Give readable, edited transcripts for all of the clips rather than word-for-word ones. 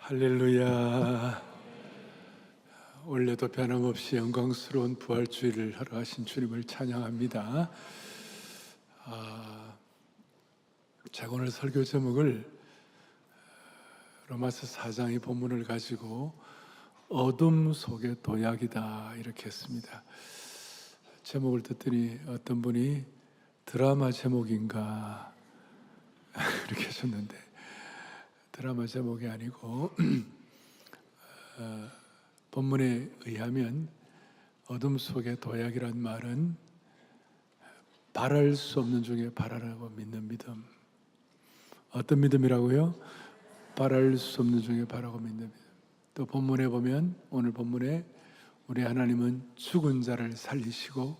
할렐루야. 원래도 변함없이 영광스러운 부활주의를 하러 하신 주님을 찬양합니다. 제가 오늘 설교 제목을 로마서 4장의 본문을 가지고 어둠 속의 도약이다 이렇게 했습니다. 제목을 듣더니 어떤 분이 드라마 제목인가 이렇게 하셨는데, 드라마 제목이 아니고 본문에 의하면 어둠 속의 도약이란 말은 바랄 수 없는 중에 바라라고 믿는 믿음. 어떤 믿음이라고요? 바랄 수 없는 중에 바라고 믿는 믿음. 또 본문에 보면, 오늘 본문에 우리 하나님은 죽은 자를 살리시고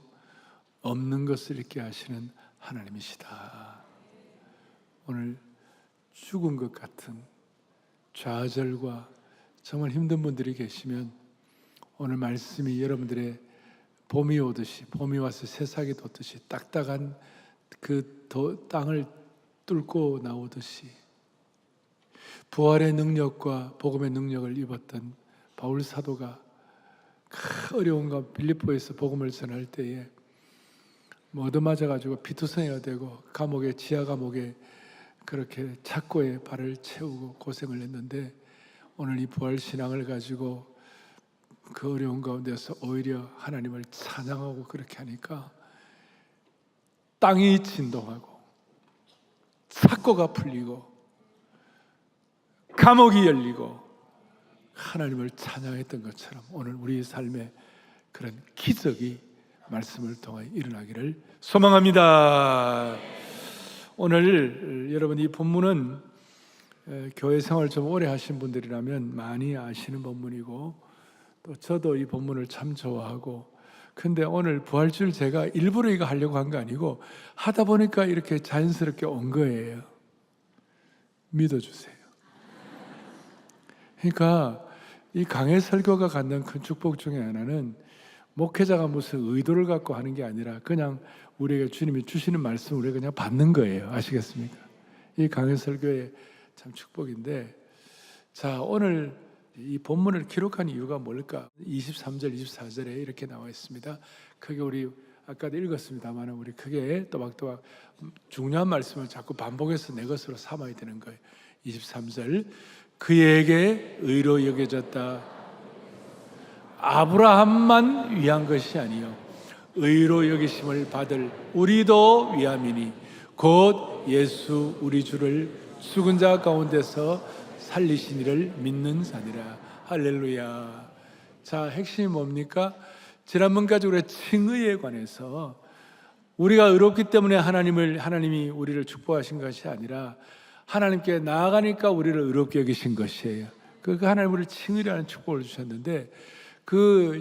없는 것을 있게 하시는 하나님이시다. 오늘 죽은 것 같은 좌절과 정말 힘든 분들이 계시면 오늘 말씀이 여러분들의 봄이 오듯이, 봄이 와서 새싹이 돋듯이 딱딱한 그 땅을 뚫고 나오듯이 부활의 능력과 복음의 능력을 입었던 바울 사도가 그 어려운 가 빌립보에서 복음을 전할 때에 얻어맞아가지고 피투성이가 되고 감옥에, 지하 감옥에 그렇게 착고에 발을 채우고 고생을 했는데, 오늘 이 부활신앙을 가지고 그 어려운 가운데서 오히려 하나님을 찬양하고 그렇게 하니까 땅이 진동하고 착고가 풀리고 감옥이 열리고 하나님을 찬양했던 것처럼 오늘 우리 삶에 그런 기적이 말씀을 통해 일어나기를 소망합니다. 오늘 여러분, 이 본문은 교회 생활 좀 오래 하신 분들이라면 많이 아시는 본문이고, 또 저도 이 본문을 참 좋아하고, 근데 오늘 부활주일 제가 일부러 이거 하려고 한 거 아니고 하다 보니까 이렇게 자연스럽게 온 거예요. 믿어주세요. 그러니까 이 강해 설교가 갖는 큰 축복 중에 하나는 목회자가 무슨 의도를 갖고 하는 게 아니라 그냥 우리에게 주님이 주시는 말씀을 우리가 그냥 받는 거예요. 아시겠습니까? 이 강해 설교의 참 축복인데, 자, 오늘 이 본문을 기록한 이유가 뭘까? 23절, 24절에 이렇게 나와 있습니다. 크게 우리 아까도 읽었습니다만 우리 크게 또박또박 중요한 말씀을 자꾸 반복해서 내 것으로 삼아야 되는 거예요. 23절, 그에게 의로 여겨졌다. 아브라함만 위한 것이 아니요 의로 여기심을 받을 우리도 위함이니 곧 예수 우리 주를 죽은 자 가운데서 살리신 이를 믿는 자니라. 할렐루야. 자, 핵심이 뭡니까? 지난번까지 우리가 칭의에 관해서 우리가 의롭기 때문에 하나님이 우리를 축복하신 것이 아니라 하나님께 나아가니까 우리를 의롭게 여기신 것이에요. 그 하나님 우리를 칭의라는 축복을 주셨는데,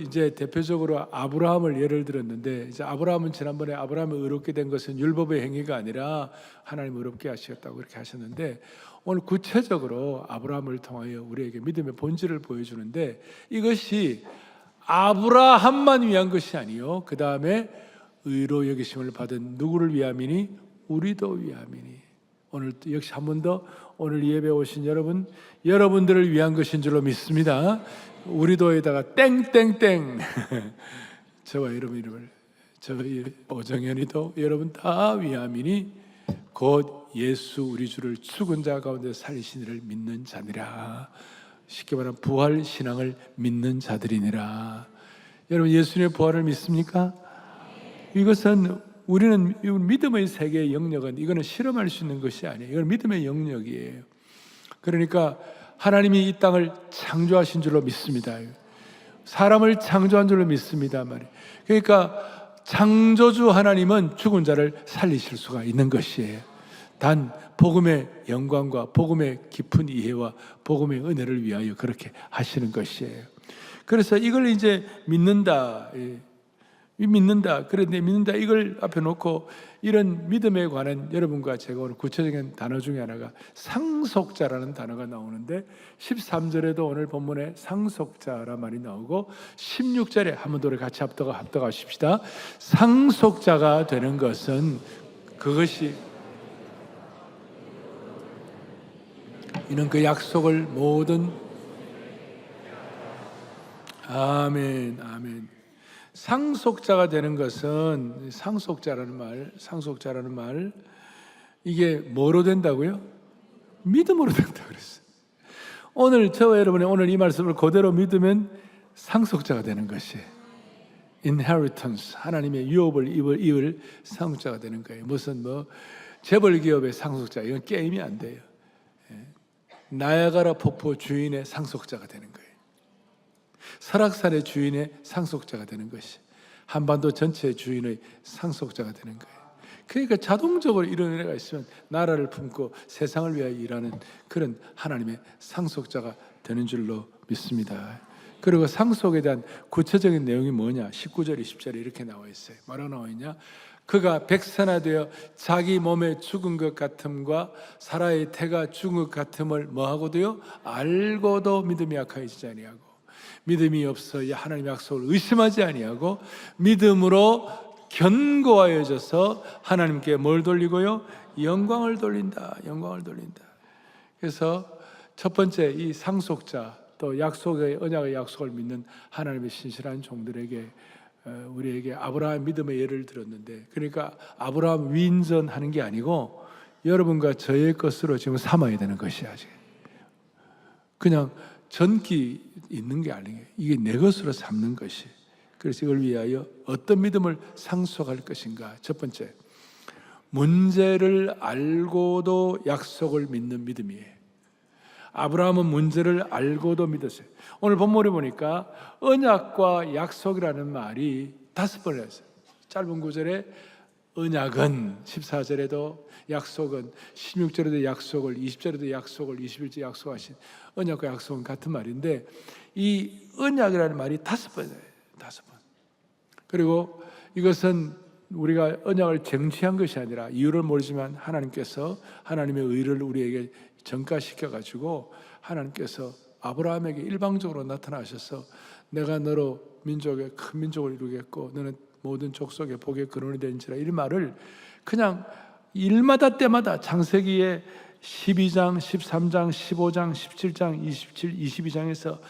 이제 대표적으로 아브라함을 예를 들었는데, 이제 아브라함은 지난번에 아브라함이 의롭게 된 것은 율법의 행위가 아니라 하나님 의롭게 하셨다고 그렇게 하셨는데, 오늘 구체적으로 아브라함을 통하여 우리에게 믿음의 본질을 보여주는데, 이것이 아브라함만 위한 것이 아니요 그 다음에 의로 여기심을 받은 누구를 위함이니? 우리도 위함이니. 오늘 역시 한 번 더 오늘 예배 오신 여러분들을 위한 것인 줄로 믿습니다. 우리도에다가 땡땡땡 저와 여러분 이름을, 저희 오정현이도 여러분 다 위함이니 곧 예수 우리 주를 죽은 자 가운데 살리신 이를 믿는 자니라. 쉽게 말하면 부활 신앙을 믿는 자들이니라. 여러분, 예수님의 부활을 믿습니까? 이것은 우리는 믿음의 세계의 영역은 이거는 실험할 수 있는 것이 아니에요. 이건 믿음의 영역이에요. 그러니까 하나님이 이 땅을 창조하신 줄로 믿습니다. 사람을 창조한 줄로 믿습니다. 그러니까 창조주 하나님은 죽은 자를 살리실 수가 있는 것이에요. 단 복음의 영광과 복음의 깊은 이해와 복음의 은혜를 위하여 그렇게 하시는 것이에요. 그래서 이걸 이제 믿는다. 그런데 믿는다 이걸 앞에 놓고 이런 믿음에 관한 여러분과 제가 오늘 구체적인 단어 중에 하나가 상속자라는 단어가 나오는데, 13절에도 오늘 본문에 상속자라 말이 나오고 16절에 한번 더 같이 합독하십시다. 상속자가 되는 것은 그것이 이는 그 약속을 모든 아멘, 아멘. 상속자가 되는 것은 상속자라는 말 이게 뭐로 된다고요? 믿음으로 된다 그랬어요. 오늘 저와 여러분이 오늘 이 말씀을 그대로 믿으면 상속자가 되는 것이 inheritance, 하나님의 유업을 입을 상속자가 되는 거예요. 무슨 재벌 기업의 상속자, 이건 게임이 안 돼요. 나야가라 폭포 주인의 상속자가 되는 거예요. 설악산의 주인의 상속자가 되는 것이 한반도 전체의 주인의 상속자가 되는 거예요. 그러니까 자동적으로 이런 은혜가 있으면 나라를 품고 세상을 위하여 일하는 그런 하나님의 상속자가 되는 줄로 믿습니다. 그리고 상속에 대한 구체적인 내용이 뭐냐? 19절, 20절에 이렇게 나와 있어요. 뭐라고 나와 있냐? 그가 백선화되어 자기 몸에 죽은 것 같음과 사라의 태가 죽은 것 같음을 뭐하고도요? 알고도 믿음이 약하여지지 아니하고, 믿음이 없어 하나님의 약속을 의심하지 아니하고 믿음으로 견고하여져서 하나님께 뭘 돌리고요? 영광을 돌린다. 영광을 돌린다. 그래서 첫 번째, 이 상속자, 또 약속의 언약의 약속을 믿는 하나님의 신실한 종들에게 우리에게 아브라함 믿음의 예를 들었는데, 그러니까 아브라함 위인전하는 게 아니고 여러분과 저의 것으로 지금 삼아야 되는 것이야. 그냥 전기 있는 게 아니에요. 이게 내 것으로 삼는 것이. 그래서 이걸 위하여 어떤 믿음을 상속할 것인가? 첫 번째, 문제를 알고도 약속을 믿는 믿음이에요. 아브라함은 문제를 알고도 믿었어요. 오늘 본문에 보니까 언약과 약속이라는 말이 5번 했어요. 짧은 구절에 언약은, 14절에도 약속은, 16절에도 약속을, 20절에도 약속을, 21절에 약속하신 언약과 약속은 같은 말인데, 이 언약이라는 말이 5번이에요. 5번. 그리고 이것은 우리가 언약을 쟁취한 것이 아니라, 이유를 모르지만 하나님께서 하나님의 의를 우리에게 전가시켜 가지고 하나님께서 아브라함에게 일방적으로 나타나셔서 내가 너로 민족의 큰 민족을 이루겠고 너는 모든 족속의 복의 근원이 되는지라, 이 말을 그냥 일마다 때마다 창세기에 12장, 13장, 15장, 17장, 27, 22장에서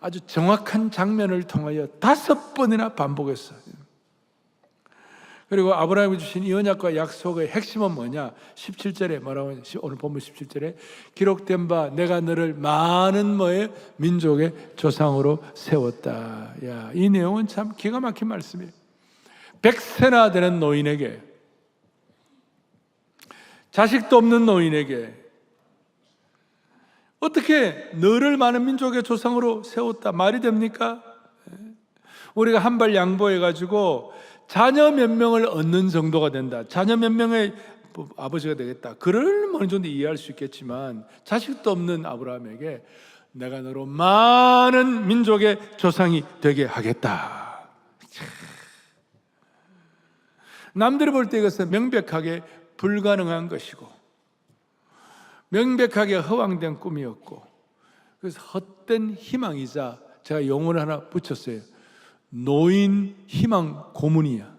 아주 정확한 장면을 통하여 5번이나 반복했어요. 그리고 아브라함이 주신 이 언약과 약속의 핵심은 뭐냐? 17절에 뭐라고 하냐? 오늘 본문 17절에 기록된 바 내가 너를 많은 민족의 조상으로 세웠다. 야, 이 내용은 참 기가 막힌 말씀이에요. 100세나 되는 노인에게, 자식도 없는 노인에게 어떻게 너를 많은 민족의 조상으로 세웠다? 말이 됩니까? 우리가 한 발 양보해가지고 자녀 몇 명을 얻는 정도가 된다, 자녀 몇 명의 아버지가 되겠다, 그러면 어느 정도 이해할 수 있겠지만 자식도 없는 아브라함에게 내가 너로 많은 민족의 조상이 되게 하겠다. 남들이 볼 때 이것은 명백하게 불가능한 것이고 명백하게 허황된 꿈이었고, 그래서 헛된 희망이자, 제가 용어를 하나 붙였어요. 노인 희망 고문이야.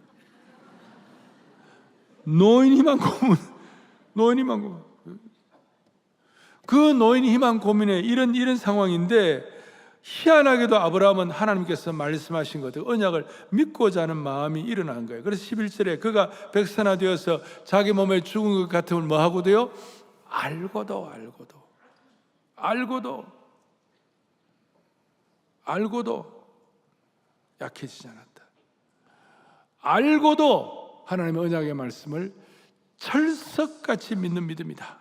노인 희망 고문. 노인 희망 고문. 그 노인 희망 고문의 이런 상황인데, 희한하게도 아브라함은 하나님께서 말씀하신 것들, 언약을 믿고자 하는 마음이 일어난 거예요. 그래서 11절에 그가 백선화되어서 자기 몸에 죽은 것 같음을 뭐하고도요? 알고도 약해지지 않았다. 알고도 하나님의 언약의 말씀을 철석같이 믿는 믿음이다.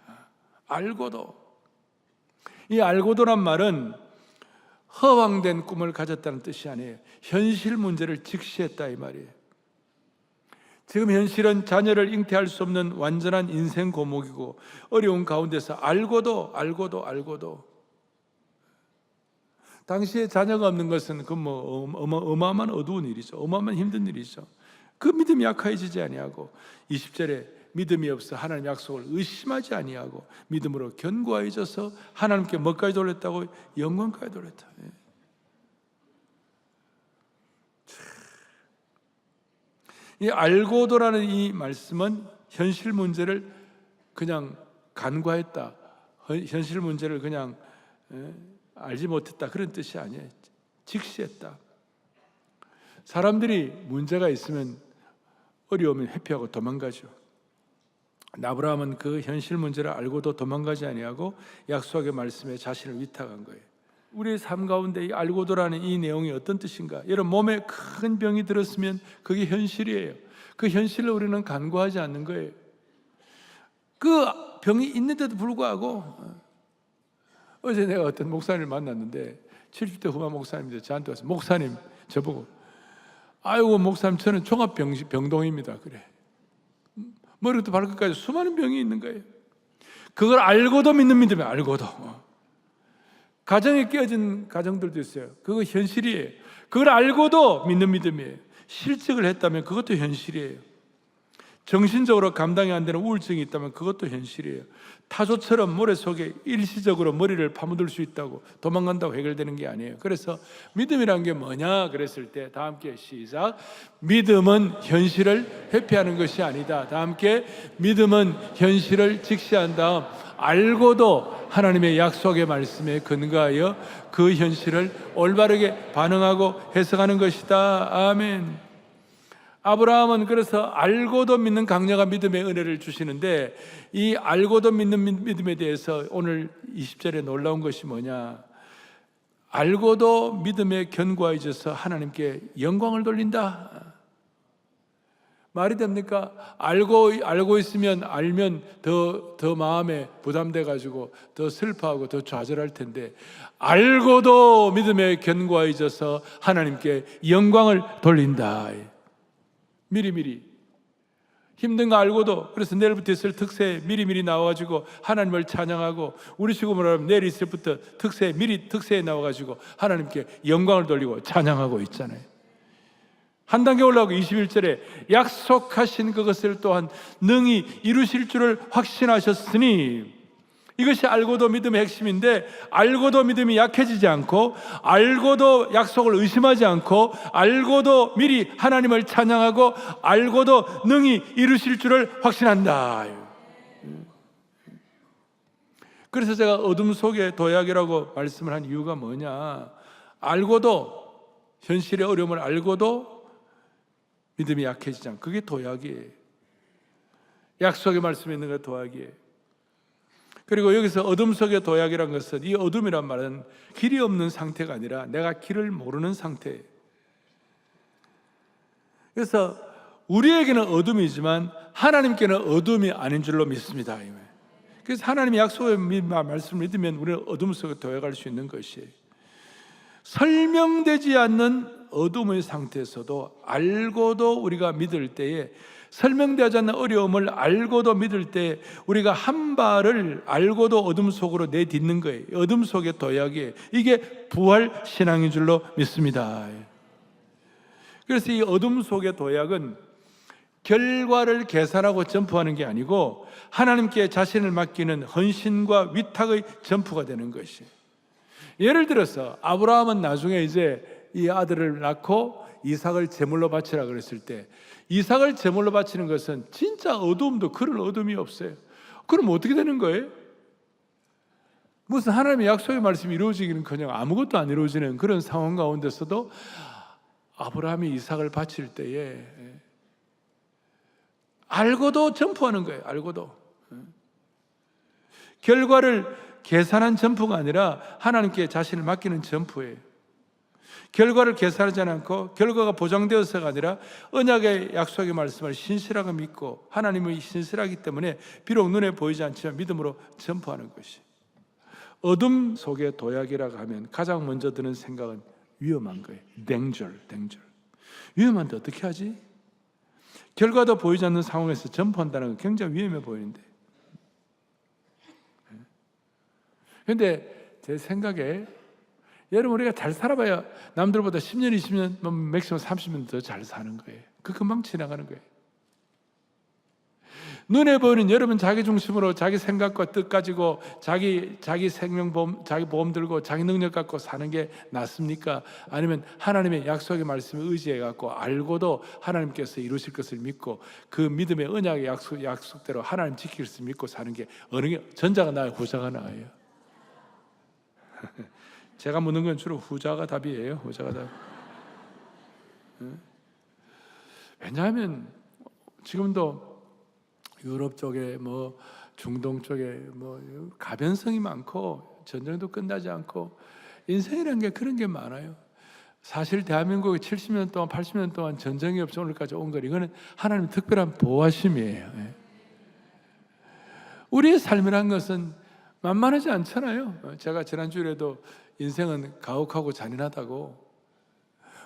알고도. 이 알고도란 말은 허황된 꿈을 가졌다는 뜻이 아니에요. 현실 문제를 직시했다 이 말이에요. 지금 현실은 자녀를 잉태할 수 없는 완전한 인생 고목이고 어려운 가운데서 알고도 당시에 자녀가 없는 것은 어마어마한 어두운 일이죠. 어마어마한 힘든 일이죠. 그 믿음이 약해지지 아니하고 20절에 믿음이 없어 하나님 약속을 의심하지 아니하고 믿음으로 견고해져서 하나님께 뭐까지 돌렸다고? 영광까지 돌렸다. 이 알고도라는 이 말씀은 현실 문제를 그냥 간과했다, 현실 문제를 그냥 알지 못했다, 그런 뜻이 아니에요. 직시했다. 사람들이 문제가 있으면 어려우면 회피하고 도망가죠. 아브라함은 그 현실 문제를 알고도 도망가지 아니하고 약속의 말씀에 자신을 위탁한 거예요. 우리의 삶 가운데 이 알고도라는 이 내용이 어떤 뜻인가? 여러분, 몸에 큰 병이 들었으면 그게 현실이에요. 그 현실을 우리는 간과하지 않는 거예요. 그 병이 있는데도 불구하고, 어제 내가 어떤 목사님을 만났는데 70대 후반 목사님인데 저한테 와서, 목사님, 저보고, 아이고 목사님, 저는 종합병동입니다. 그래. 머리부터 발끝까지 수많은 병이 있는 거예요. 그걸 알고도 믿는 믿음이, 알고도. 가정에 깨어진 가정들도 있어요. 그거 현실이에요. 그걸 알고도 믿는 믿음이에요. 실직을 했다면 그것도 현실이에요. 정신적으로 감당이 안 되는 우울증이 있다면 그것도 현실이에요. 타조처럼 모래 속에 일시적으로 머리를 파묻을 수 있다고 도망간다고 해결되는 게 아니에요. 그래서 믿음이란 게 뭐냐 그랬을 때 다 함께 시작. 믿음은 현실을 회피하는 것이 아니다. 다 함께 믿음은 현실을 직시한 다음 알고도 하나님의 약속의 말씀에 근거하여 그 현실을 올바르게 반응하고 해석하는 것이다. 아멘. 아브라함은 그래서 알고도 믿는 강력한 믿음의 은혜를 주시는데, 이 알고도 믿는 믿음에 대해서 오늘 20절에 놀라운 것이 뭐냐? 알고도 믿음의 견고함에 있어서 하나님께 영광을 돌린다. 말이 됩니까? 알고 있으면, 알면 더 마음에 부담돼 가지고 더 슬퍼하고 더 좌절할 텐데, 알고도 믿음의 견고함에 있어서 하나님께 영광을 돌린다. 미리미리 힘든 거 알고도, 그래서 내일부터 있을 특세 미리미리 나와가지고 하나님을 찬양하고, 우리 식으로 말하면 내일 있을부터 미리 특세에 나와가지고 하나님께 영광을 돌리고 찬양하고 있잖아요. 한 단계 올라가고 21절에 약속하신 그것을 또한 능히 이루실 줄을 확신하셨으니, 이것이 알고도 믿음의 핵심인데, 알고도 믿음이 약해지지 않고, 알고도 약속을 의심하지 않고, 알고도 미리 하나님을 찬양하고, 알고도 능히 이루실 줄을 확신한다. 그래서 제가 어둠 속의 도약이라고 말씀을 한 이유가 뭐냐? 알고도, 현실의 어려움을 알고도 믿음이 약해지지 않고, 그게 도약이에요. 약속의 말씀에 있는 게 도약이에요. 그리고 여기서 어둠 속의 도약이란 것은, 이 어둠이란 말은 길이 없는 상태가 아니라 내가 길을 모르는 상태예요. 그래서 우리에게는 어둠이지만 하나님께는 어둠이 아닌 줄로 믿습니다. 그래서 하나님의 약속의 말씀을 믿으면 우리는 어둠 속에 도약할 수 있는 것이에요. 설명되지 않는 어둠의 상태에서도 알고도 우리가 믿을 때에, 설명되지 않는 어려움을 알고도 믿을 때 우리가 한 발을 알고도 어둠 속으로 내딛는 거예요. 어둠 속의 도약이에요. 이게 부활 신앙인 줄로 믿습니다. 그래서 이 어둠 속의 도약은 결과를 계산하고 점프하는 게 아니고 하나님께 자신을 맡기는 헌신과 위탁의 점프가 되는 것이에요. 예를 들어서 아브라함은 나중에 이제 이 아들을 낳고 이삭을 제물로 바치라 그랬을 때, 이삭을 제물로 바치는 것은 진짜 어두움도 그런 어둠이 없어요. 그럼 어떻게 되는 거예요? 무슨 하나님의 약속의 말씀이 이루어지기는커녕 아무것도 안 이루어지는 그런 상황 가운데서도 아브라함이 이삭을 바칠 때에 알고도 점프하는 거예요. 알고도. 결과를 계산한 점프가 아니라 하나님께 자신을 맡기는 점프예요. 결과를 계산하지 않고 결과가 보장되어서가 아니라 언약의 약속의 말씀을 신실하게 믿고 하나님의 신실하기 때문에 비록 눈에 보이지 않지만 믿음으로 점프하는 것이. 어둠 속의 도약이라고 하면 가장 먼저 드는 생각은 위험한 거예요. danger. 위험한데 어떻게 하지? 결과도 보이지 않는 상황에서 점프한다는 건 굉장히 위험해 보이는데, 그런데 제 생각에 여러분, 우리가 잘 살아봐야 남들보다 10년, 20년, 맥시멈 30년 더 잘 사는 거예요. 그 금방 지나가는 거예요. 눈에 보이는 여러분 자기 중심으로 자기 생각과 뜻 가지고 자기 생명보험, 자기 보험 들고 자기 능력 갖고 사는 게 낫습니까? 아니면 하나님의 약속의 말씀에 의지해 갖고 알고도 하나님께서 이루실 것을 믿고 그 믿음의 언약의 약속대로 하나님 지킬 수 믿고 사는 게 어느 게 전자가 나아요, 후자가 나아요? 제가 묻는 건 주로 후자가 답이에요. 후자가 답. 왜냐하면 지금도 유럽 쪽에 뭐 중동 쪽에 뭐 가변성이 많고 전쟁도 끝나지 않고 인생이라는 게 그런 게 많아요. 사실 대한민국이 70년 동안 80년 동안 전쟁이 없이 오늘까지 온 것, 이거는 하나님 특별한 보호하심이에요. 우리의 삶이란 것은 만만하지 않잖아요. 제가 지난주에도 인생은 가혹하고 잔인하다고,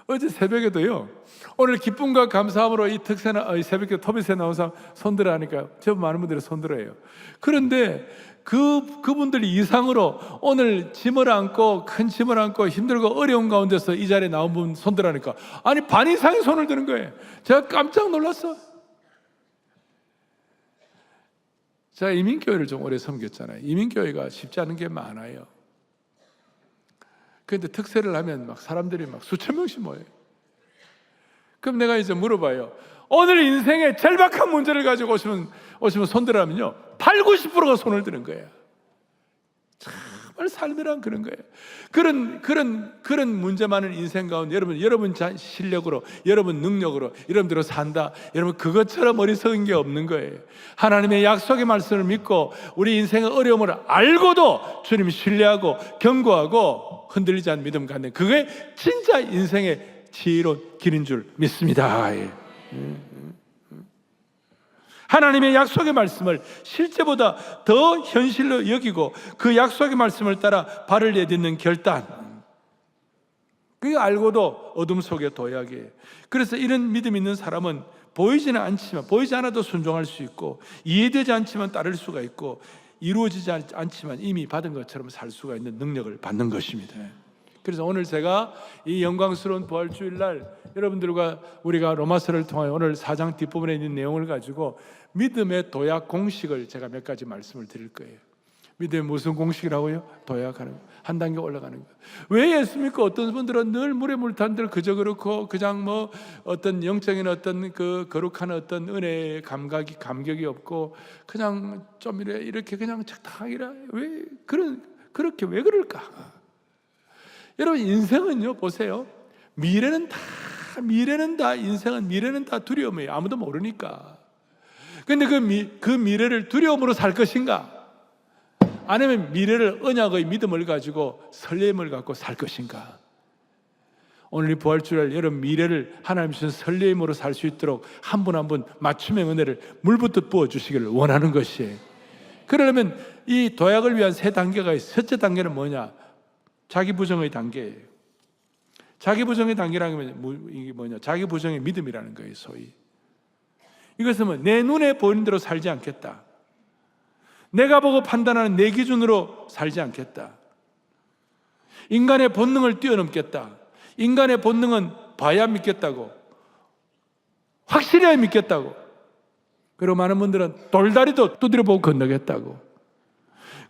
어제 새벽에도요, 오늘 기쁨과 감사함으로 이 특세나 새벽에 토비스에 나온 사람 손들어 하니까 제법 많은 분들이 손들어요. 그런데 그분들 이상으로 오늘 짐을 안고, 큰 짐을 안고 힘들고 어려운 가운데서 이 자리에 나온 분 손들어 하니까 아니 반 이상이 손을 드는 거예요. 제가 깜짝 놀랐어. 제가 이민교회를 좀 오래 섬겼잖아요. 이민교회가 쉽지 않은 게 많아요. 그런데 특세를 하면 막 사람들이 막 수천 명씩 모여요. 그럼 내가 이제 물어봐요. 오늘 인생의 절박한 문제를 가지고 오시면 손들라면요, 8, 90%가 손을 드는 거예요. 정말 삶이란 그런 거예요. 그런 문제 많은 인생 가운데 여러분 실력으로, 여러분 능력으로 여러분들로 산다. 여러분 그것처럼 어리석은 게 없는 거예요. 하나님의 약속의 말씀을 믿고 우리 인생의 어려움을 알고도 주님 신뢰하고 경고하고 흔들리지 않는 믿음 갖는, 그게 진짜 인생의 지혜로운 길인 줄 믿습니다. 하나님의 약속의 말씀을 실제보다 더 현실로 여기고 그 약속의 말씀을 따라 발을 내딛는 결단, 그게 알고도 어둠 속에 도약이에요. 그래서 이런 믿음 있는 사람은 보이지는 않지만, 보이지 않아도 순종할 수 있고, 이해되지 않지만 따를 수가 있고, 이루어지지 않지만 이미 받은 것처럼 살 수가 있는 능력을 받는 것입니다. 그래서 오늘 제가 이 영광스러운 부활주일날 여러분들과 우리가 로마서를 통하여 오늘 4장 뒷부분에 있는 내용을 가지고 믿음의 도약 공식을 제가 몇 가지 말씀을 드릴 거예요. 믿음의 무슨 공식이라고요? 도약하는 거, 한 단계 올라가는 거. 왜 예수입니까? 어떤 분들은 늘 물에 물탄들 그저 그렇고 그냥 뭐 어떤 영적인 어떤 그 거룩한 어떤 은혜의 감격이 없고 그냥 좀 이렇게 그냥 적당하기라, 왜 그렇게 왜 그럴까? 여러분 인생은요, 보세요. 미래는 다 두려움이에요. 아무도 모르니까. 근데 그 미래를 두려움으로 살 것인가? 아니면 미래를 언약의 믿음을 가지고 설렘을 갖고 살 것인가? 오늘 이 부활주일 여러분 미래를 하나님 주신 설렘으로 살 수 있도록 한 분 한 분 맞춤의 은혜를 물붓듯 부어주시기를 원하는 것이에요. 그러려면 이 도약을 위한 세 단계가 있어요. 첫째 단계는 뭐냐? 자기 부정의 단계예요. 자기 부정의 단계라는 게 뭐냐? 자기 부정의 믿음이라는 거예요, 소위. 이것은 뭐 내 눈에 보이는 대로 살지 않겠다. 내가 보고 판단하는 내 기준으로 살지 않겠다. 인간의 본능을 뛰어넘겠다. 인간의 본능은 봐야 믿겠다고, 확실해야 믿겠다고. 그리고 많은 분들은 돌다리도 두드려보고 건너겠다고.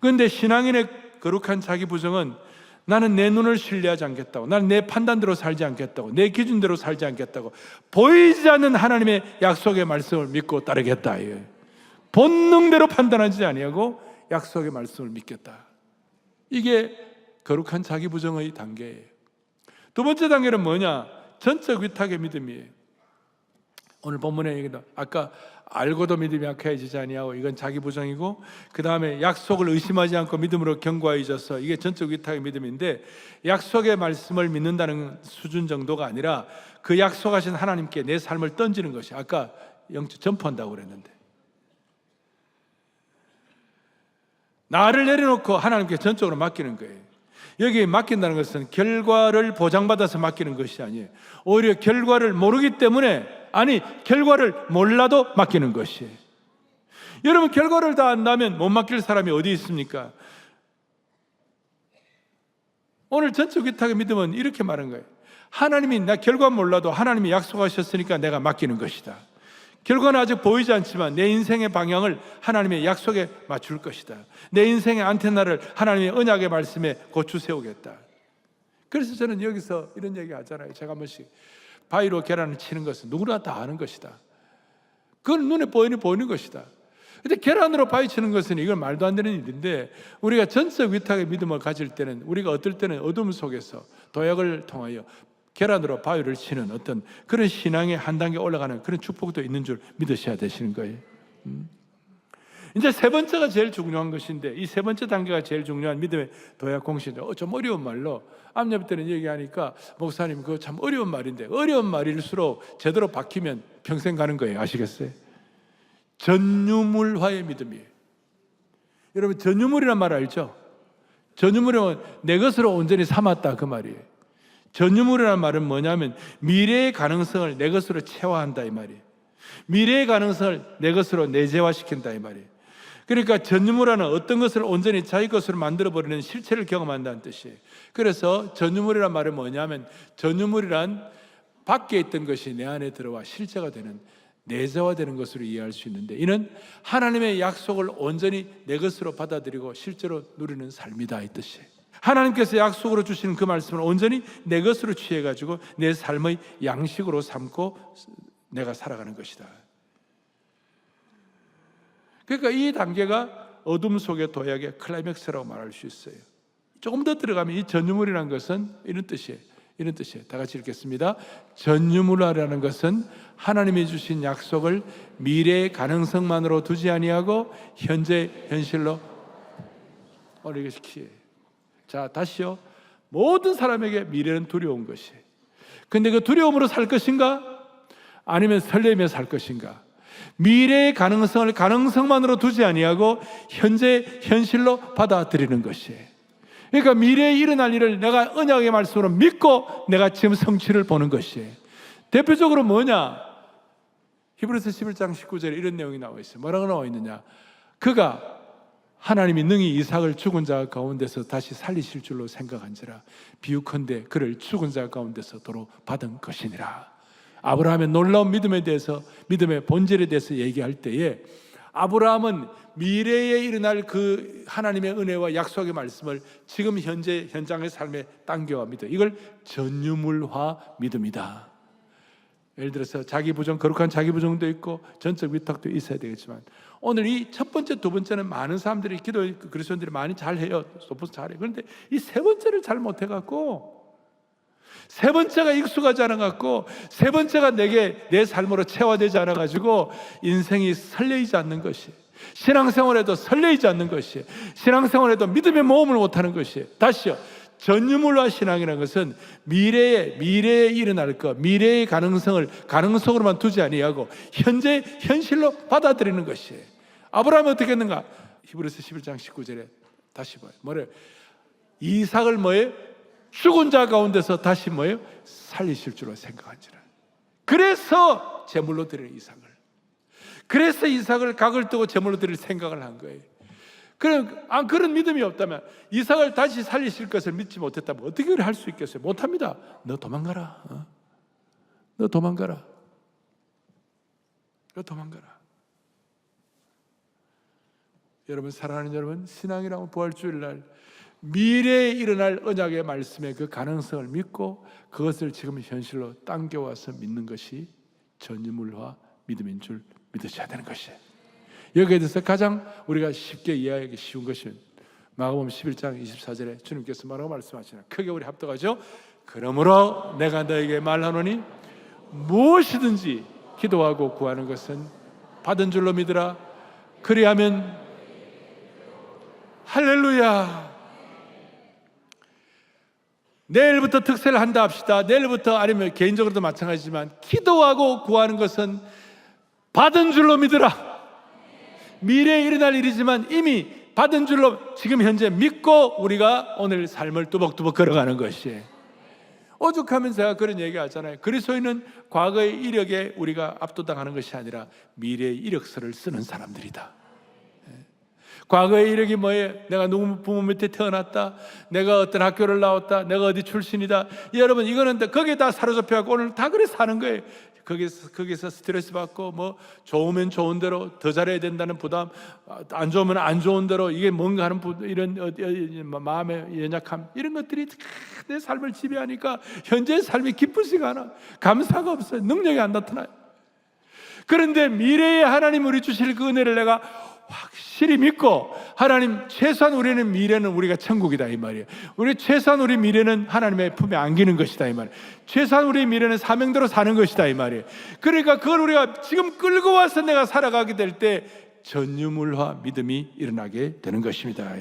그런데 신앙인의 거룩한 자기 부정은 나는 내 눈을 신뢰하지 않겠다고, 나는 내 판단대로 살지 않겠다고, 내 기준대로 살지 않겠다고, 보이지 않는 하나님의 약속의 말씀을 믿고 따르겠다. 본능대로 판단하지 아니하고 약속의 말씀을 믿겠다. 이게 거룩한 자기 부정의 단계예요. 두 번째 단계는 뭐냐? 전적 위탁의 믿음이에요. 오늘 본문에 얘기도 아까 알고도 믿음이 약해지지 아니하고, 이건 자기 부정이고, 그 다음에 약속을 의심하지 않고 믿음으로 견고하여 져서, 이게 전적 위탁의 믿음인데, 약속의 말씀을 믿는다는 수준 정도가 아니라 그 약속하신 하나님께 내 삶을 던지는 것이, 아까 영적 점프한다고 그랬는데, 나를 내려놓고 하나님께 전적으로 맡기는 거예요. 여기에 맡긴다는 것은 결과를 보장받아서 맡기는 것이 아니에요. 오히려 결과를 모르기 때문에, 아니 결과를 몰라도 맡기는 것이에요. 여러분 결과를 다 안다면 못 맡길 사람이 어디 있습니까? 오늘 전적 위탁의 믿음은 이렇게 말한 거예요. 하나님이, 나 결과 몰라도 하나님이 약속하셨으니까 내가 맡기는 것이다. 결과는 아직 보이지 않지만 내 인생의 방향을 하나님의 약속에 맞출 것이다. 내 인생의 안테나를 하나님의 언약의 말씀에 고추 세우겠다. 그래서 저는 여기서 이런 얘기 하잖아요. 제가 한 번씩 바위로 계란을 치는 것은 누구나 다 아는 것이다. 그건 눈에 보이는 것이다. 근데 계란으로 파헤치는 것은 이건 말도 안 되는 일인데, 우리가 전적 위탁의 믿음을 가질 때는, 우리가 어떨 때는 어둠 속에서 도약을 통하여 계란으로 바위를 치는 어떤 그런 신앙의 한 단계 올라가는 그런 축복도 있는 줄 믿으셔야 되시는 거예요. 이제 세 번째가 제일 중요한 것인데, 이 세 번째 단계가 제일 중요한 믿음의 도약 공신인데, 좀 어려운 말로 암예배 때는 얘기하니까 목사님 그거 참 어려운 말인데, 어려운 말일수록 제대로 박히면 평생 가는 거예요. 아시겠어요? 전유물화의 믿음이에요. 여러분, 전유물이란 말 알죠? 전유물이면 내 것으로 온전히 삼았다, 그 말이에요. 전유물이라는 말은 뭐냐면 미래의 가능성을 내 것으로 체화한다, 이 말이에요. 미래의 가능성을 내 것으로 내재화시킨다, 이 말이에요. 그러니까 전유물화는 어떤 것을 온전히 자기 것으로 만들어버리는 실체를 경험한다는 뜻이에요. 그래서 전유물이란 말은 뭐냐면, 전유물이란 밖에 있던 것이 내 안에 들어와 실체가 되는, 내재화되는 것으로 이해할 수 있는데, 이는 하나님의 약속을 온전히 내 것으로 받아들이고 실제로 누리는 삶이다, 이 뜻이에요. 하나님께서 약속으로 주시는 그 말씀을 온전히 내 것으로 취해가지고 내 삶의 양식으로 삼고 내가 살아가는 것이다. 그러니까 이 단계가 어둠 속의 도약의 클라이맥스라고 말할 수 있어요. 조금 더 들어가면 이 전유물이라는 것은 이런 뜻이에요. 이런 뜻이에요. 다 같이 읽겠습니다. 전유물화라는 것은 하나님이 주신 약속을 미래의 가능성만으로 두지 아니하고 현재 현실로 오늘 이것이 키예요. 자, 다시요. 모든 사람에게 미래는 두려운 것이에요. 근데 그 두려움으로 살 것인가? 아니면 설레며 살 것인가? 미래의 가능성을 가능성만으로 두지 아니하고 현재 현실로 받아들이는 것이에요. 그러니까 미래에 일어날 일을 내가 언약의 말씀으로 믿고 내가 지금 성취를 보는 것이에요. 대표적으로 뭐냐? 히브리서 11장 19절에 이런 내용이 나와 있어요. 뭐라고 나와 있느냐? 그가 하나님이 능히 이삭을 죽은 자 가운데서 다시 살리실 줄로 생각한지라 비유컨대 그를 죽은 자 가운데서 도로 받은 것이니라. 아브라함의 놀라운 믿음에 대해서, 믿음의 본질에 대해서 얘기할 때에 아브라함은 미래에 일어날 그 하나님의 은혜와 약속의 말씀을 지금 현재 현장의 삶에 당겨와 믿어. 이걸 전유물화 믿음이다. 예를 들어서 자기 부정, 거룩한 자기 부정도 있고 전적 위탁도 있어야 되겠지만, 오늘 이 첫 번째, 두 번째는 많은 사람들이, 기도 그리스도인들이 많이 잘해요. 소포스 잘해요. 그런데 이 세 번째를 잘 못해갖고, 세 번째가 익숙하지 않아갖고, 세 번째가 내 삶으로 체화되지 않아가지고 인생이 설레이지 않는 것이, 신앙생활에도 설레이지 않는 것이, 신앙생활에도 믿음의 모험을 못하는 것이. 다시요. 전유물화 신앙이라는 것은 미래에 일어날 것, 미래의 가능성을 가능성으로만 두지 아니하고 현재 현실로 받아들이는 것이에요. 아브라함이 어떻게 했는가? 히브리서 11장 19절에 다시 봐요. 뭐래요? 이삭을 뭐예요? 죽은 자 가운데서 다시 뭐예요? 살리실 줄로 생각한지라. 그래서 제물로 드리는 이삭을, 그래서 이삭을 각을 뜨고 제물로 드릴 생각을 한 거예요. 그런 믿음이 없다면, 이삭을 다시 살리실 것을 믿지 못했다면 어떻게 할 수 있겠어요? 못합니다. 너 도망가라. 너 도망가라. 너 도망가라. 여러분, 사랑하는 여러분, 신앙이라고 부활주일날 미래에 일어날 언약의 말씀의 그 가능성을 믿고 그것을 지금 현실로 당겨와서 믿는 것이 전유물화 믿음인 줄 믿으셔야 되는 것이에요. 여기에 대해서 가장 우리가 쉽게 이해하기 쉬운 것은 마가복음 11장 24절에 주님께서 뭐라고 말씀하시나? 크게 우리 합독하죠. 그러므로 내가 너에게 말하노니 무엇이든지 기도하고 구하는 것은 받은 줄로 믿으라. 그리하면 할렐루야. 내일부터 특세를 한다 합시다. 내일부터, 아니면 개인적으로도 마찬가지지만, 기도하고 구하는 것은 받은 줄로 믿으라. 미래에 일어날 일이지만 이미 받은 줄로 지금 현재 믿고 우리가 오늘 삶을 뚜벅뚜벅 걸어가는 것이에요. 오죽하면 제가 그런 얘기 하잖아요. 그리스도인은 과거의 이력에 우리가 압도당하는 것이 아니라 미래의 이력서를 쓰는 사람들이다. 과거의 이력이 뭐예요? 내가 누구 부모 밑에 태어났다, 내가 어떤 학교를 나왔다, 내가 어디 출신이다. 여러분, 이거는 거기에 다 사로잡혀갖고 오늘 다 그래 사는 거예요. 거기서 스트레스 받고, 뭐 좋으면 좋은 대로 더 잘해야 된다는 부담, 안 좋으면 안 좋은 대로 이게 뭔가 하는 이런 마음의 연약함, 이런 것들이 내 삶을 지배하니까 현재의 삶이 기쁘지가 않아. 감사가 없어요. 능력이 안 나타나요. 그런데 미래에 하나님 우리 주실 그 은혜를 내가 확실히 믿고 하나님 최소한 우리는 미래는 우리가 천국이다 이 말이에요. 우리 최소한 우리 미래는 하나님의 품에 안기는 것이다 이 말이에요. 최소한 우리 미래는 사명대로 사는 것이다 이 말이에요. 그러니까 그걸 우리가 지금 끌고 와서 내가 살아가게 될 때 전유물화 믿음이 일어나게 되는 것입니다.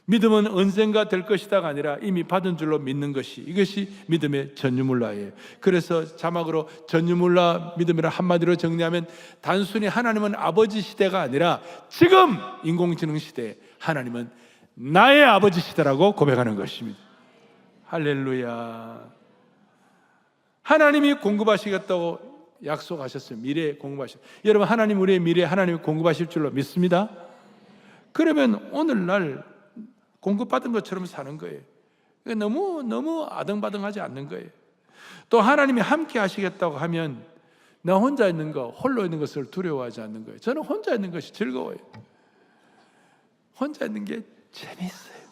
믿음은 언젠가 될 것이다가 아니라 이미 받은 줄로 믿는 것이, 이것이 믿음의 전유물화예요. 그래서 자막으로 전유물화 믿음이라 한마디로 정리하면 단순히 하나님은 아버지 시대가 아니라 지금 인공지능 시대에 하나님은 나의 아버지 시대라고 고백하는 것입니다. 할렐루야. 하나님이 공급하시겠다고 약속하셨어요. 미래에 공급하셨어요. 여러분, 하나님 우리의 미래에 하나님이 공급하실 줄로 믿습니다. 그러면 오늘날 공급받은 것처럼 사는 거예요. 너무 아등바등하지 않는 거예요. 또 하나님이 함께 하시겠다고 하면 나 혼자 있는 거, 홀로 있는 것을 두려워하지 않는 거예요. 저는 혼자 있는 것이 즐거워요. 혼자 있는 게 재미있어요.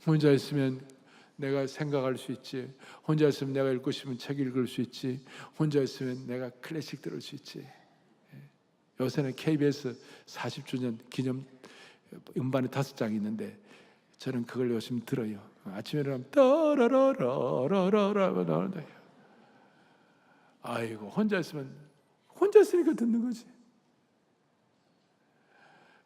혼자 있으면 내가 생각할 수 있지. 혼자 있으면 내가 읽고 싶으면 책 읽을 수 있지. 혼자 있으면 내가 클래식 들을 수 있지. 요새는 KBS 40주년 기념 음반이 5장이 있는데 저는 그걸 요즘 들어요. 아침에 일어나면 따라라라라라라 나오는데, 아이고 혼자 있으니까 듣는 거지.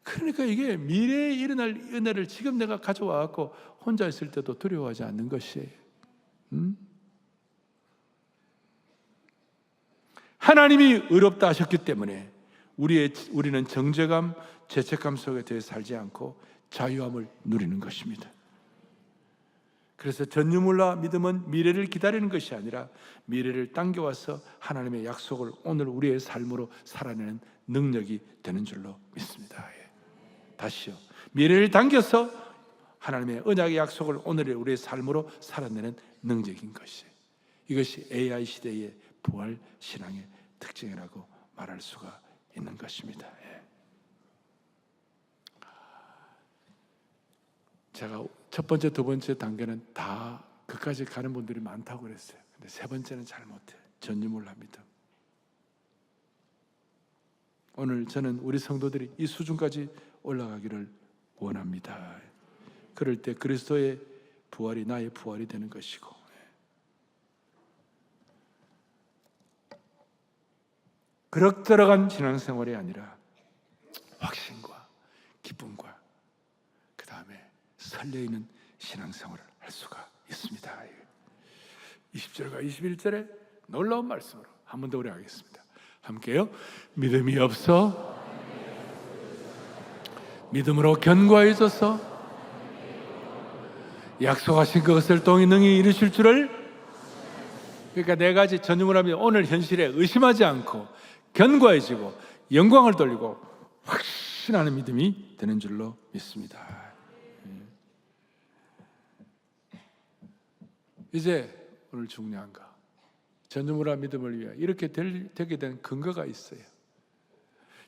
그러니까 이게 미래에 일어날 은혜를 지금 내가 가져와 갖고 혼자 있을 때도 두려워하지 않는 것이에요. 하나님이 의롭다 하셨기 때문에 우리는 정죄감, 죄책감 속에 대해 살지 않고 자유함을 누리는 것입니다. 그래서 전유물화 믿음은 미래를 기다리는 것이 아니라 미래를 당겨와서 하나님의 약속을 오늘 우리의 삶으로 살아내는 능력이 되는 줄로 믿습니다. 다시요. 미래를 당겨서 하나님의 언약의 약속을 오늘의 우리의 삶으로 살아내는 능력인 것이에요. 이것이 AI 시대의 부활 신앙의 특징이라고 말할 수가 있는 것입니다. 제가 첫 번째, 두 번째 단계는 다 그까지 가는 분들이 많다고 그랬어요. 근데 세 번째는 잘 못해요. 전유물화 믿음. 오늘 저는 우리 성도들이 이 수준까지 올라가기를 원합니다. 그럴 때 그리스도의 부활이 나의 부활이 되는 것이고, 그럭저럭한 신앙생활이 아니라 확신과 기쁨과 그 다음에 설레이는 신앙생활을 할 수가 있습니다. 20절과 21절에 놀라운 말씀으로 한 번 더 우리 하겠습니다. 함께요. 믿음이 없어 믿음으로 견고해져서 약속하신 그것을 또 능히 이루실 줄을. 그러니까 네 가지 전유물하면 오늘 현실에 의심하지 않고 견고해지고 영광을 돌리고 확신하는 믿음이 되는 줄로 믿습니다. 이제 오늘 중요한 거, 전유물화 믿음을 위해 이렇게 되게 된 근거가 있어요.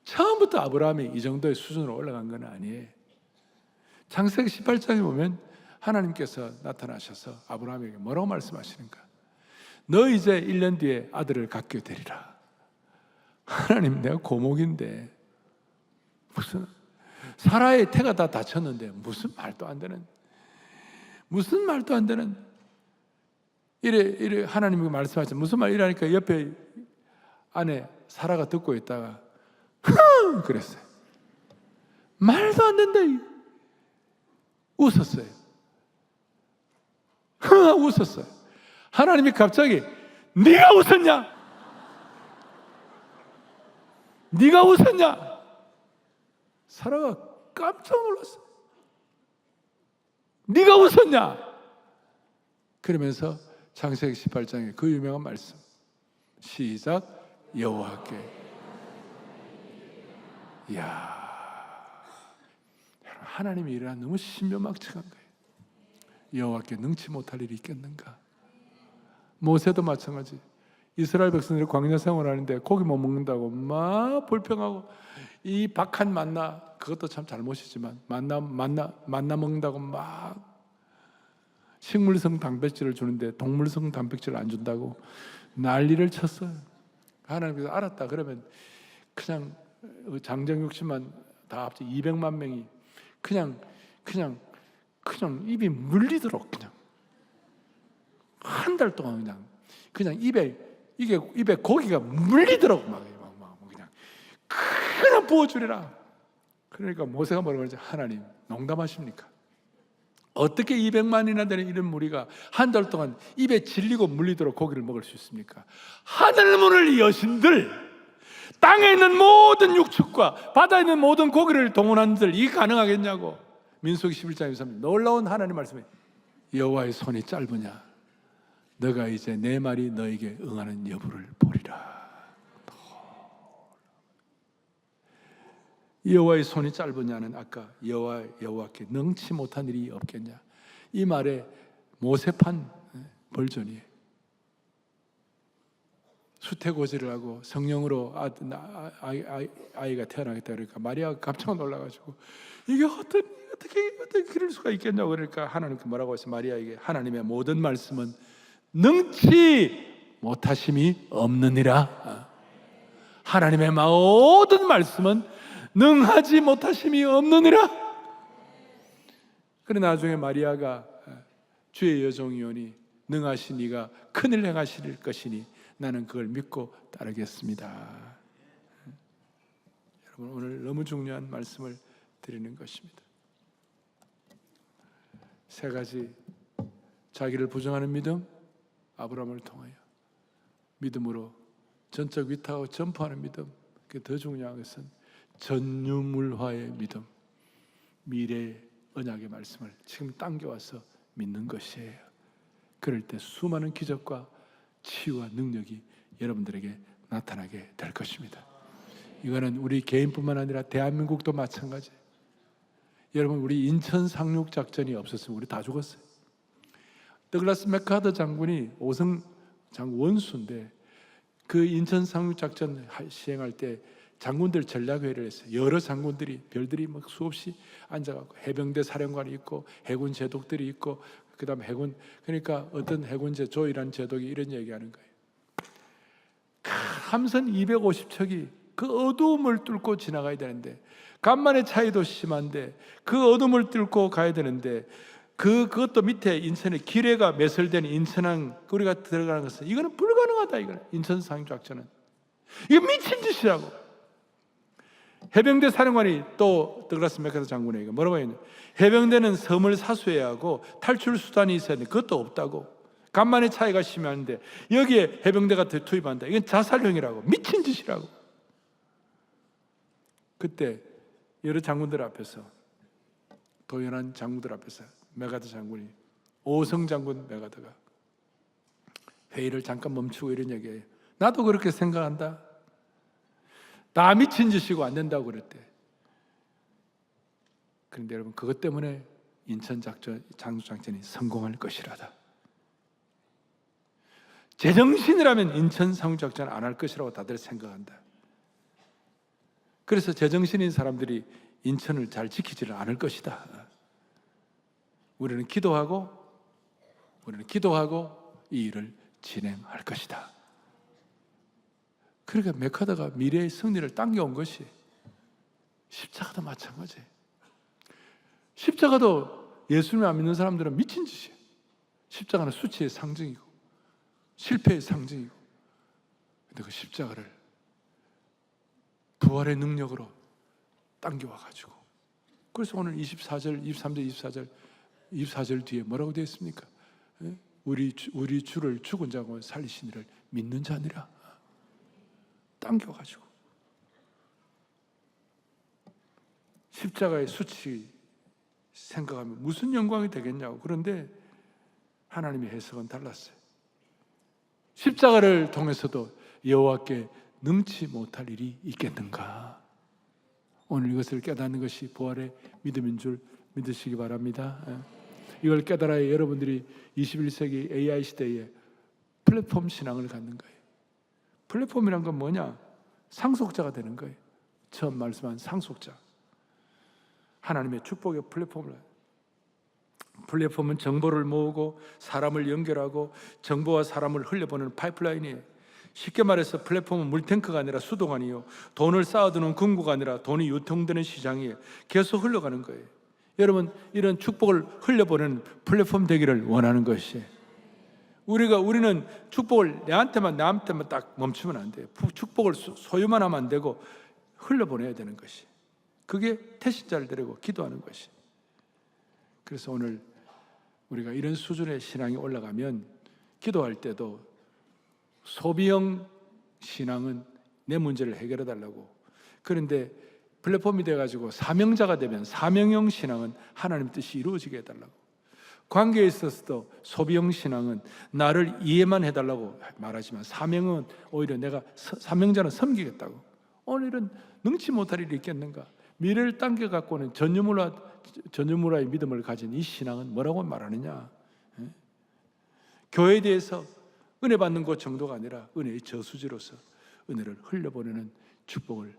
처음부터 아브라함이 이 정도의 수준으로 올라간 건 아니에요. 창세기 18장에 보면 하나님께서 나타나셔서 아브라함에게 뭐라고 말씀하시는가? 너 이제 1년 뒤에 아들을 갖게 되리라. 하나님, 내가 고목인데 무슨 사라의 태가 다 다쳤는데 무슨 말도 안 되는 이래 하나님이 말씀하셨죠. 무슨 말 이러니까 옆에 아내 사라가 듣고 있다가 그랬어요. 말도 안 된다. 웃었어요. 웃었어요. 하나님이 갑자기 네가 웃었냐? 네가 웃었냐? 사라가 깜짝 놀랐어요. 네가 웃었냐? 그러면서 창세기 18장에 그 유명한 말씀, 시작. 여호와께. 이야, 하나님의 일은 너무 신묘막측한 거예요. 여호와께 능치 못할 일이 있겠는가? 모세도 마찬가지. 이스라엘 백성들이 광야 생활하는데 고기 못 먹는다고 막 불평하고, 이 박한 만나, 그것도 참 잘못이지만 만나 먹는다고 막 식물성 단백질을 주는데 동물성 단백질을 안 준다고 난리를 쳤어요. 하나님께서 알았다 그러면 그냥 장정육 씨만 다 합쳐 200만 명이 그냥 입이 물리도록 그냥 한 달 동안 그냥 입에 고기가 물리도록 막 그냥 부어주리라. 그러니까 모세가 뭐라고 그러지? 하나님 농담하십니까? 어떻게 200만이나 되는 이런 무리가 한 달 동안 입에 질리고 물리도록 고기를 먹을 수 있습니까? 하늘 문을 여신들, 땅에 있는 모든 육축과 바다에 있는 모든 고기를 동원한들 이게 가능하겠냐고. 민수기 11장 23절 놀라운 하나님 말씀에 여호와의 손이 짧으냐 너가 이제 내 말이 너에게 응하는 여부를 보리라. 여호와의 손이 짧으냐는 아까 여호와께 능치 못한 일이 없겠냐 이 말에 모세판 벌전이에요. 수태고지를 하고 성령으로 아이가 태어나겠다 그러니까 마리아가 깜짝 놀라가지고 이게 어떻게 그럴 수가 있겠냐고 그러니까 하나님께 뭐라고 했어요? 마리아에게 하나님의 모든 말씀은 능치 못하심이 없느니라. 하나님의 모든 말씀은 능하지 못하심이 없느니라. 그래 나중에 마리아가 주의 여종이오니 능하신 이가 큰일 행하실 것이니 나는 그걸 믿고 따르겠습니다. 여러분 오늘 너무 중요한 말씀을 드리는 것입니다. 세 가지 자기를 부정하는 믿음, 아브라함을 통하여 믿음으로 전적 위탁하고 전파하는 믿음. 그게 더 중요한 것은 전유물화의 믿음, 미래의 언약의 말씀을 지금 당겨와서 믿는 것이에요. 그럴 때 수많은 기적과 치유와 능력이 여러분들에게 나타나게 될 것입니다. 이거는 우리 개인뿐만 아니라 대한민국도 마찬가지예요. 여러분 우리 인천 상륙 작전이 없었으면 우리 다 죽었어요. 더글라스 맥카더 장군이 오성 장군 원수인데 그 인천 상륙 작전 시행할 때 장군들 전략회의를 했어요. 여러 장군들이 별들이 막 수없이 앉아갖고 해병대 사령관이 있고 해군 제독들이 있고 그다음 해군 그러니까 어떤 해군제 조이라는 제독이 이런 얘기하는 거예요. 함선 250척이 그 어두움을 뚫고 지나가야 되는데 간만의 차이도 심한데 그 어둠을 뚫고 가야 되는데 그것도 밑에 인천에 기뢰가 매설된 인천항 우리가 들어가는 것은 이거는 불가능하다. 이거는 인천 상륙작전은 이거 미친 짓이라고. 해병대 사령관이 또 더글라스 맥카더 장군에게 뭐라고 했냐? 해병대는 섬을 사수해야 하고 탈출 수단이 있어야 돼. 그것도 없다고. 간만의 차이가 심한데 여기에 해병대가 투입한다. 이건 자살형이라고. 미친 짓이라고. 그때 여러 장군들 앞에서 도연한 장군들 앞에서 메가더 장군이 오성 장군 메가더가 회의를 잠깐 멈추고 이런 얘기해요. 나도 그렇게 생각한다. 다 미친 짓이고 안 된다고 그랬대. 그런데 여러분 그것 때문에 인천 상륙작전이 성공할 것이라다. 제정신이라면 인천 상륙작전 안 할 것이라고 다들 생각한다. 그래서 제정신인 사람들이 인천을 잘 지키지를 않을 것이다. 우리는 기도하고 이 일을 진행할 것이다. 그러니까 맥카더가 미래의 승리를 당겨온 것이 십자가도 마찬가지예요. 십자가도 예수님을 안 믿는 사람들은 미친 짓이에요. 십자가는 수치의 상징이고 실패의 상징이고 근데 그 십자가를 부활의 능력으로 당겨와 가지고 그래서 오늘 24절, 23절, 24절 뒤에 뭐라고 되어 있습니까? 우리 주를 죽은 자고 살리신 이를 믿는 자니라. 당겨가지고 십자가의 수치 생각하면 무슨 영광이 되겠냐고. 그런데 하나님의 해석은 달랐어요. 십자가를 통해서도 여호와께 능치 못할 일이 있겠는가. 오늘 이것을 깨닫는 것이 부활의 믿음인 줄 믿으시기 바랍니다. 이걸 깨달아야 여러분들이 21세기 AI 시대에 플랫폼 신앙을 갖는 거예요. 플랫폼이란 건 뭐냐? 상속자가 되는 거예요. 처음 말씀한 상속자. 하나님의 축복의 플랫폼은 정보를 모으고 사람을 연결하고 정보와 사람을 흘려보내는 파이프라인이에요. 쉽게 말해서 플랫폼은 물탱크가 아니라 수도관이요, 돈을 쌓아두는 금고가 아니라 돈이 유통되는 시장이에요. 계속 흘러가는 거예요. 여러분, 이런 축복을 흘려보내는 플랫폼 되기를 원하는 것이에요. 우리는 축복을 나한테만 딱 멈추면 안 돼요. 축복을 소유만 하면 안 되고 흘려보내야 되는 것이, 그게 태신자를 데리고 기도하는 것이. 그래서 오늘 우리가 이런 수준의 신앙이 올라가면 기도할 때도 소비형 신앙은 내 문제를 해결해 달라고, 그런데 플랫폼이 돼가지고 사명자가 되면 사명형 신앙은 하나님 뜻이 이루어지게 해달라고, 관계에 있어서도 소비형 신앙은 나를 이해만 해달라고 말하지만 사명은 오히려 내가 사명자는 섬기겠다고. 오늘은 능치 못할 일이 있겠는가? 미래를 당겨갖고는 전유물화의 믿음을 가진 이 신앙은 뭐라고 말하느냐? 교회에 대해서 은혜 받는 것 정도가 아니라 은혜의 저수지로서 은혜를 흘려보내는 축복을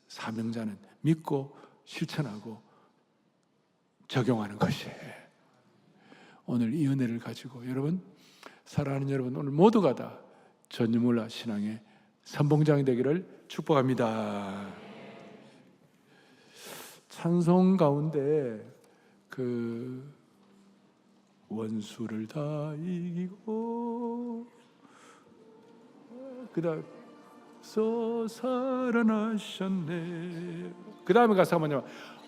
사명자는 믿고 실천하고 적용하는 것이에요. 오늘 이 은혜를 가지고 여러분, 사랑하는 여러분, 오늘 모두가 다 전유물화 신앙의 선봉장이 되기를 축복합니다. 찬송 가운데 원수를 다 이기고 그다음 살아나셨네. 그 다음에 가사가 뭐냐면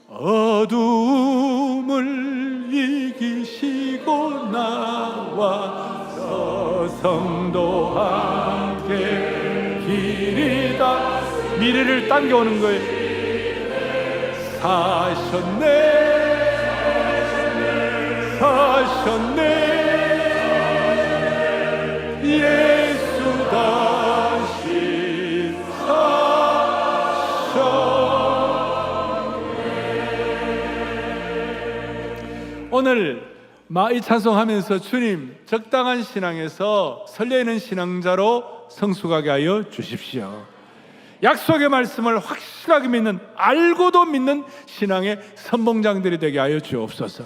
어둠을 이기시고 나와 성도 함께 길이다. 미래를 당겨오는 거예요. 사셨네 예수 다시 사셨네. 오늘 이 찬송하면서 주님 적당한 신앙에서 설레이는 신앙자로 성숙하게 하여 주십시오. 약속의 말씀을 확실하게 믿는, 알고도 믿는 신앙의 선봉장들이 되게 하여 주옵소서.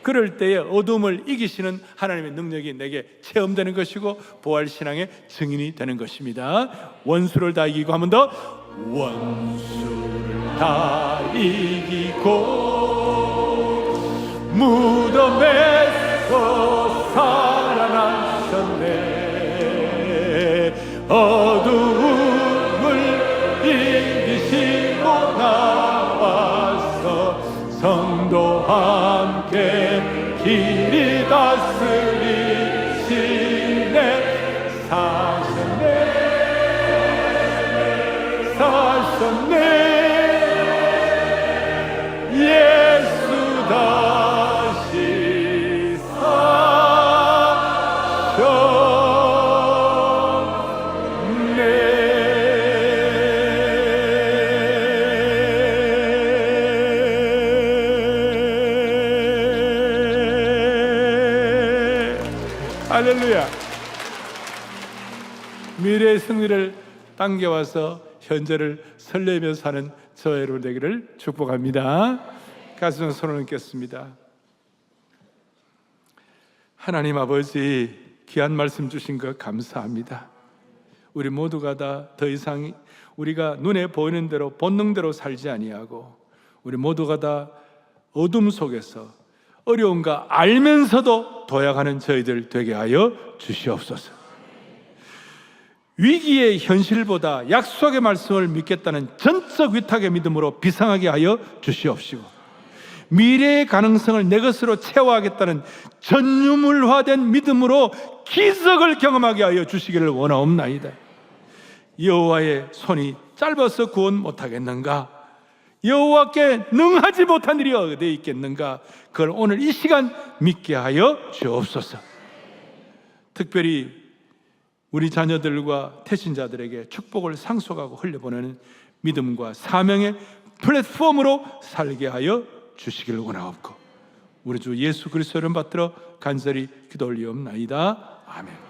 그럴 때에 어둠을 이기시는 하나님의 능력이 내게 체험되는 것이고 부활신앙의 증인이 되는 것입니다. 원수를 다 이기고, 한 번 더, 원수를 다 이기고 무덤에서 살아나셨네. 어둠을 이기시고 나와서 성도 함께 길이 다스리시네. 사셨네 예수 다시 사셨네. 할렐루야. 미래의 승리를 당겨와서 현재를 설레며 사는 저 여러분 되기를 축복합니다. 가슴에 손을 얹겠습니다. 하나님 아버지, 귀한 말씀 주신 것 감사합니다. 우리 모두가 다 더 이상 우리가 눈에 보이는 대로 본능대로 살지 아니하고 우리 모두가 다 어둠 속에서 어려움과 알면서도 도약하는 저희들 되게 하여 주시옵소서. 위기의 현실보다 약속의 말씀을 믿겠다는 전적 위탁의 믿음으로 비상하게 하여 주시옵시고, 미래의 가능성을 내 것으로 채워하겠다는 전유물화된 믿음으로 기적을 경험하게 하여 주시기를 원하옵나이다. 여호와의 손이 짧아서 구원 못하겠는가? 여호와께 능하지 못한 일이 어디에 있겠는가? 그걸 오늘 이 시간 믿게 하여 주옵소서. 특별히 우리 자녀들과 태신자들에게 축복을 상속하고 흘려보내는 믿음과 사명의 플랫폼으로 살게 하여 주시기를 원하옵고, 우리 주 예수 그리스도를 받들어 간절히 기도 올리옵나이다. 아멘.